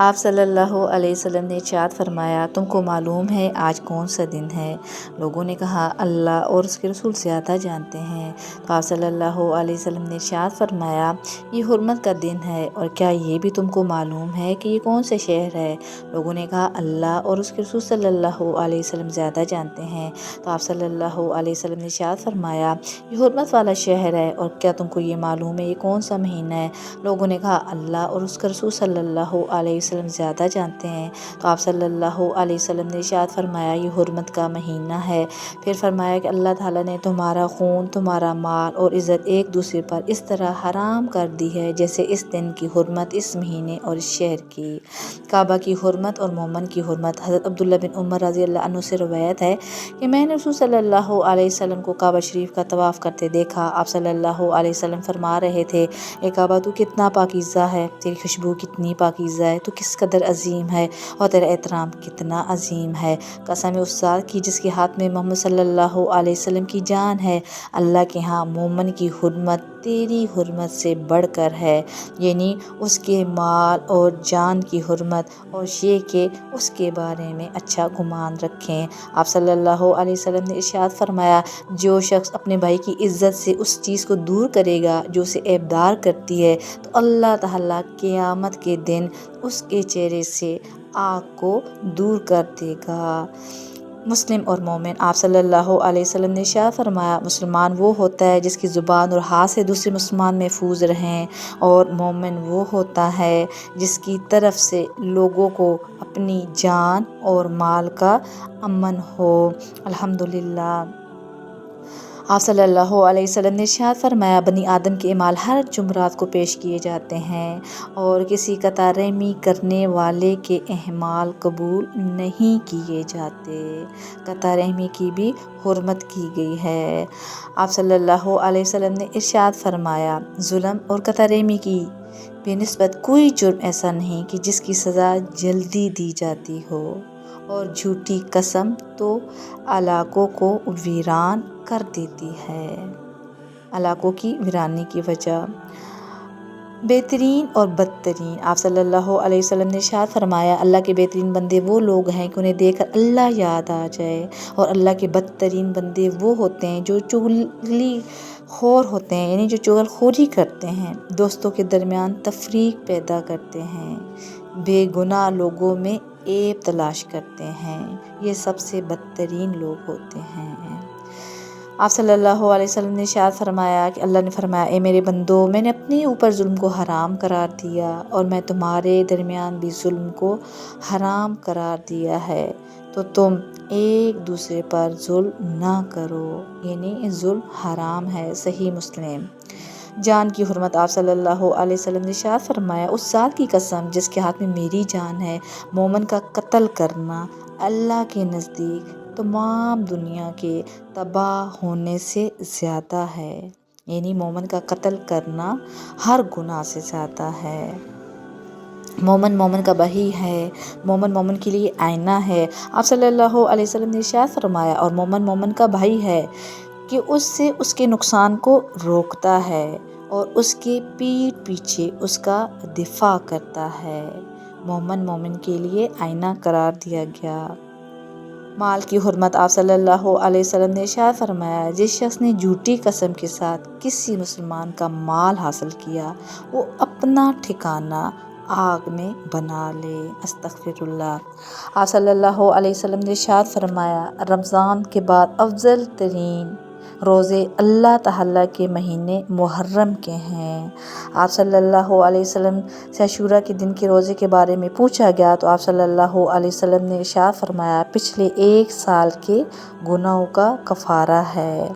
آپ صلی اللہ علیہ وسلم نے ارشاد فرمایا، تم کو معلوم ہے آج کون سا دن ہے؟ لوگوں نے کہا، اللہ اور اس کے رسول زیادہ جانتے ہیں۔ تو آپ صلی اللہ علیہ وسلم نے ارشاد فرمایا، یہ حرمت کا دن ہے، اور کیا یہ بھی تم کو معلوم ہے کہ یہ کون سے شہر ہے؟ لوگوں نے کہا، اللہ اور اس کے رسول صلی اللہ علیہ وسلم زیادہ جانتے ہیں۔ تو آپ صلی اللہ علیہ وسلم نے ارشاد فرمایا، یہ حرمت والا شہر ہے، اور کیا تم کو یہ معلوم ہے یہ کون سا مہینہ ہے؟ لوگوں نے کہا، اللہ اور اس کے رسول صلی اللہ علیہ وسلم زیادہ جانتے ہیں۔ تو آپ صلی اللہ علیہ وسلم نے ارشاد فرمایا، یہ حرمت کا مہینہ ہے۔ پھر فرمایا کہ اللہ تعالیٰ نے تمہارا خون، تمہارا مال اور عزت ایک دوسرے پر اس طرح حرام کر دی ہے جیسے اس دن کی حرمت اس مہینے اور اس شہر کی۔ کعبہ کی حرمت اور مومن کی حرمت۔ حضرت عبداللہ بن عمر رضی اللہ عنہ سے روایت ہے کہ میں نے رسول صلی اللہ علیہ وسلم کو کعبہ شریف کا طواف کرتے دیکھا۔ آپ صلی اللہ علیہ وسلم فرما رہے تھے، اے کعبہ تو کتنا پاکیزہ ہے، تیری خوشبو کتنی پاکیزہ ہے، تو کس قدر عظیم ہے، اور تیرا احترام کتنا عظیم ہے۔ قسم اس ذات کی جس کے ہاتھ میں محمد صلی اللہ علیہ وسلم کی جان ہے، اللہ کے ہاں مومن کی حرمت تیری حرمت سے بڑھ کر ہے، یعنی اس کے مال اور جان کی حرمت، اور یہ کہ اس کے بارے میں اچھا گمان رکھیں۔ آپ صلی اللہ علیہ وسلم نے ارشاد فرمایا، جو شخص اپنے بھائی کی عزت سے اس چیز کو دور کرے گا جو اسے عیبدار کرتی ہے، تو اللہ تعالیٰ قیامت کے دن اس کے چہرے سے آگ کو دور کر دے گا۔ مسلم اور مومن۔ آپ صلی اللہ علیہ وسلم نے ارشاد فرمایا، مسلمان وہ ہوتا ہے جس کی زبان اور ہاتھ سے دوسرے مسلمان محفوظ رہیں، اور مومن وہ ہوتا ہے جس کی طرف سے لوگوں کو اپنی جان اور مال کا امن ہو۔ الحمدللہ۔ آپ صلی اللہ علیہ وسلم نے ارشاد فرمایا، بنی آدم کے اعمال ہر جمعرات کو پیش کیے جاتے ہیں، اور کسی قطع رحمی کرنے والے کے اعمال قبول نہیں کیے جاتے۔ قطع رحمی کی بھی حرمت کی گئی ہے۔ آپ صلی اللہ علیہ وسلم نے ارشاد فرمایا، ظلم اور قطع رحمی کی بنسبت کوئی جرم ایسا نہیں کہ جس کی سزا جلدی دی جاتی ہو، اور جھوٹی قسم تو علاقوں کو ویران کر دیتی ہے۔ علاقوں کی ویرانی کی وجہ۔ بہترین اور بدترین۔ آپ صلی اللہ علیہ وسلم نے ارشاد فرمایا، اللہ کے بہترین بندے وہ لوگ ہیں کہ انہیں دیکھ کر اللہ یاد آ جائے، اور اللہ کے بدترین بندے وہ ہوتے ہیں جو چغلی خور ہوتے ہیں، یعنی جو چغل خوری کرتے ہیں، دوستوں کے درمیان تفریق پیدا کرتے ہیں، بے گناہ لوگوں میں عیب تلاش کرتے ہیں، یہ سب سے بدترین لوگ ہوتے ہیں۔ آپ صلی اللہ علیہ وسلم نے ارشاد فرمایا کہ اللہ نے فرمایا، اے میرے بندو، میں نے اپنے اوپر ظلم کو حرام قرار دیا، اور میں تمہارے درمیان بھی ظلم کو حرام قرار دیا ہے، تو تم ایک دوسرے پر ظلم نہ کرو، یعنی ظلم حرام ہے۔ صحیح مسلم۔ جان کی حرمت۔ آپ صلی اللہ علیہ وسلم نے ارشاد فرمایا، اس ذات کی قسم جس کے ہاتھ میں میری جان ہے، مومن کا قتل کرنا اللہ کے نزدیک تمام دنیا کے تباہ ہونے سے زیادہ ہے، یعنی مومن کا قتل کرنا ہر گناہ سے زیادہ ہے۔ مومن مومن کا بھائی ہے، مومن مومن کے لیے آئینہ ہے۔ آپ صلی اللہ علیہ وسلم نے ارشاد فرمایا، اور مومن مومن کا بھائی ہے کہ اس سے اس کے نقصان کو روکتا ہے، اور اس کے پیٹھ پیچھے اس کا دفاع کرتا ہے۔ مومن مومن کے لیے آئینہ قرار دیا گیا۔ مال کی حرمت۔ آپ صلی اللہ علیہ وسلم نے ارشاد فرمایا، جس شخص نے جھوٹی قسم کے ساتھ کسی مسلمان کا مال حاصل کیا، وہ اپنا ٹھکانہ آگ میں بنا لے۔ استغفر اللہ۔ آپ صلی اللہ علیہ وسلم نے ارشاد فرمایا، رمضان کے بعد افضل ترین روزے اللہ تعالیٰ کے مہینے محرم کے ہیں۔ آپ صلی اللہ علیہ وسلم سے عاشوراء کے دن کے روزے کے بارے میں پوچھا گیا تو آپ صلی اللہ علیہ وسلم نے ارشاد فرمایا، پچھلے ایک سال کے گناہوں کا کفارہ ہے۔